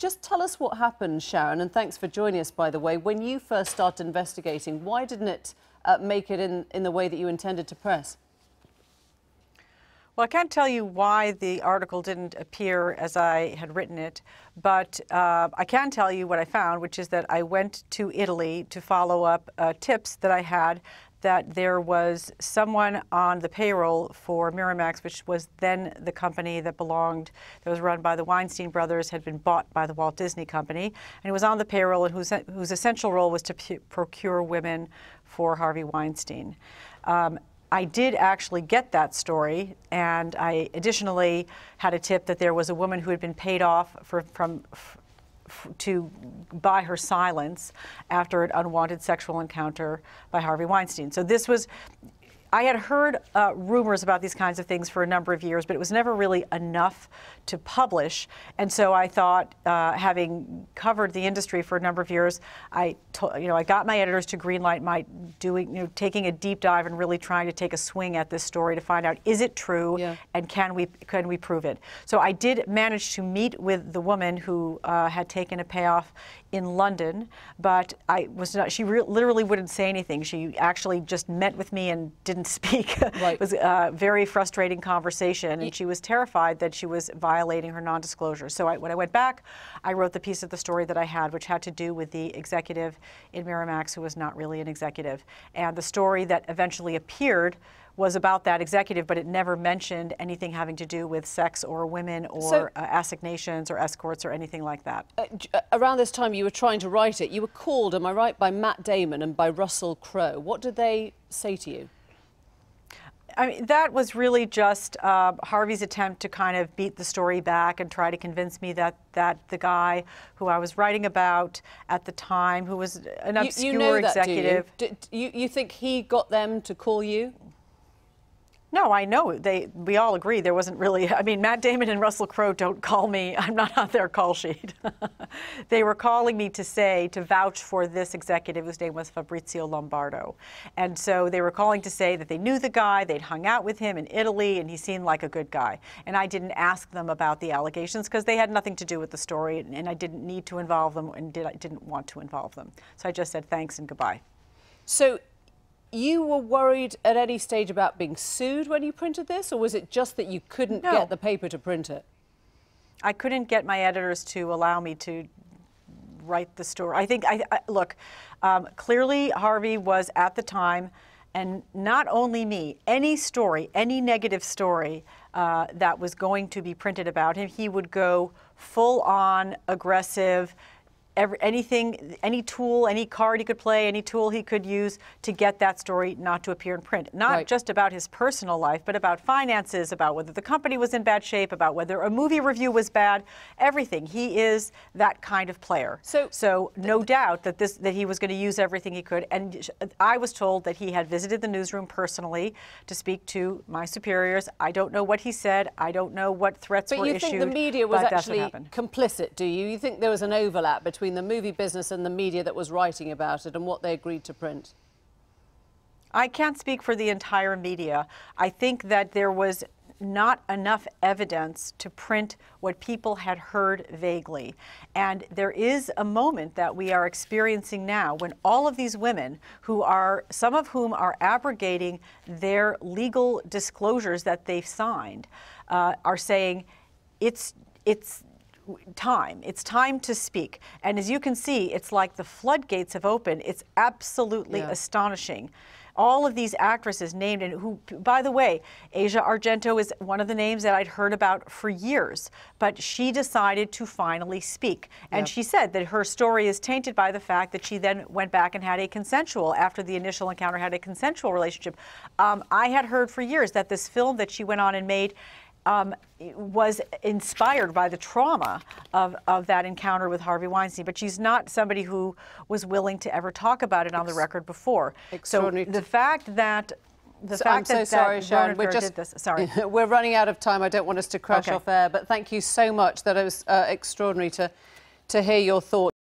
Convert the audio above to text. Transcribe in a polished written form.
Just tell us what happened, Sharon, and thanks for joining us, by the way. When you first started investigating, why didn't it make it in the way that you intended to press? Well, I can't tell you why the article didn't appear as I had written it, but I can tell you what I found, which is that I went to Italy to follow up tips that I had that there was someone on the payroll for Miramax, which was then the company that was run by the Weinstein brothers, had been bought by the Walt Disney Company, and it was on the payroll, and whose essential role was to procure women for Harvey Weinstein. I did actually get that story, and I additionally had a tip that there was a woman who had been paid off to buy her silence after an unwanted sexual encounter by Harvey Weinstein. So this was, I had heard rumors about these kinds of things for a number of years, but it was never really enough to publish. And so I thought, having covered the industry for a number of years, I got my editors to greenlight taking a deep dive and really trying to take a swing at this story to find out, is it true, and can we prove it? So I did manage to meet with the woman who had taken a payoff in London, but she literally wouldn't say anything. She actually just met with me and didn't speak. Right. It was a very frustrating conversation, and she was terrified that she was violating her non-disclosure. So when I went back, I wrote the piece of the story that I had, which had to do with the executive in Miramax who was not really an executive. And the story that eventually appeared was about that executive, but it never mentioned anything having to do with sex or women or assignations or escorts or anything like that. Around this time you were trying to write it, you were called, am I right, by Matt Damon and by Russell Crowe. What did they say to you? I mean, that was really just Harvey's attempt to kind of beat the story back and try to convince me that the guy who I was writing about at the time, who was an obscure executive. You think he got them to call you? No, I know. We all agree there wasn't really, I mean, Matt Damon and Russell Crowe don't call me. I'm not on their call sheet. They were calling me to vouch for this executive whose name was Fabrizio Lombardo. And so they were calling to say that they knew the guy, they'd hung out with him in Italy, and he seemed like a good guy. And I didn't ask them about the allegations because they had nothing to do with the story, and I didn't need to involve them, and I didn't want to involve them. So I just said thanks and goodbye. So you were worried at any stage about being sued when you printed this, or was it just that you couldn't get the paper to print it? I couldn't get my editors to allow me to write the story. I think, look, clearly Harvey was at the time, and not only me, any story, any negative story that was going to be printed about him, he would go full-on aggressive. Anything, any tool, any card he could play, any tool he could use to get that story not to appear in print. Not just about his personal life, but about finances, about whether the company was in bad shape, about whether a movie review was bad, everything. He is that kind of player. So no doubt that he was going to use everything he could. And I was told that he had visited the newsroom personally to speak to my superiors. I don't know what he said. I don't know what threats were issued. But you think the media was actually complicit, do you? You think there was an overlap between the movie business and the media that was writing about it and what they agreed to print? I can't speak for the entire media. I think that there was not enough evidence to print what people had heard vaguely. And there is a moment that we are experiencing now when all of these women, some of whom are abrogating their legal disclosures that they've signed, are saying it's time to speak. And as you can see, it's like the floodgates have opened. It's absolutely astonishing. All of these actresses named, and who, by the way, Asia Argento is one of the names that I'd heard about for years, but she decided to finally speak. And she said that her story is tainted by the fact that she then went back and had a consensual, after the initial encounter, had a consensual relationship. I had heard for years that this film that she went on and made was inspired by the trauma of that encounter with Harvey Weinstein, but she's not somebody who was willing to ever talk about it on the record before. So the fact that I'm so sorry, Sharon. We're running out of time. I don't want us to crash off air, but thank you so much. That was extraordinary to hear your thoughts.